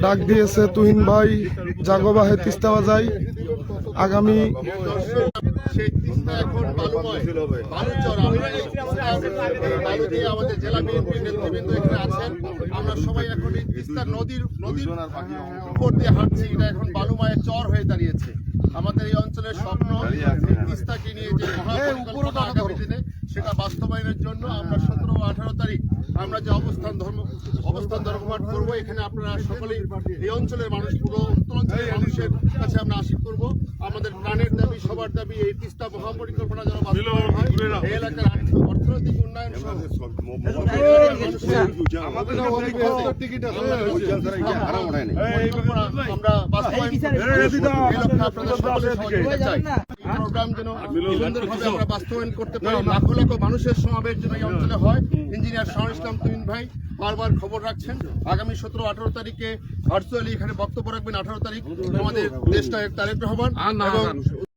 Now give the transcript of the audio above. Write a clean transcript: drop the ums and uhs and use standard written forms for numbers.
ডাক দিয়েছে তুহিন ভাই, জাগোবাহে তিস্তা বাজাই। আগামী সেই তিস্তা এখন বালুময়, বালুচর। বালু দিয়ে আমাদের জেলা বিএনপি নেতৃবৃন্দ এখানে আছেন। আমরা সবাই এখন এই তিস্তা নদীর উপর দিয়ে হাঁটছি। এটা এখন বালুময়ের চর হয়ে দাঁড়িয়েছে। আমাদের এই অঞ্চলের স্বপ্ন তিস্তাকে নিয়ে যে মহাপরিকল্পনা আগামী দিনে সেটা বাস্তবায়নের জন্য আমরা 17 ও 18 তারিখ আমরা যে অবস্থান ধর্মঘট করবো। এখানে আপনারা সকলেই এই অঞ্চলের মানুষ, পুরো উত্তরাঞ্চলের মানুষের কাছে আমরা আশা করব আমাদের প্রাণের দাবি, সবার দাবি এই তিস্তা মহাপরিকল্পনা যেন বাস্তবায়ন হয়। এই এলাকার অর্থনৈতিক উন্নয়ন সহ আমরা বাস্তবায়ন আপনাদের সকলের সহযোগিতা চাই। এই প্রোগ্রাম যেন সুন্দরভাবে আমরা বাস্তবায়ন করতে পারি। লাখো লাখো মানুষের সমাবেশ যেন এই অঞ্চলে হয়। ইঞ্জিনিয়ার শাহরুল ইসলাম তুহিন ভাই বারবার খবর রাখছেন। আগামী 17-18 তারিখে ভার্চুয়ালি এখানে বক্তব্য রাখবেন। 18 তারিখ আমাদের দেশটা তারেক রহমান এবং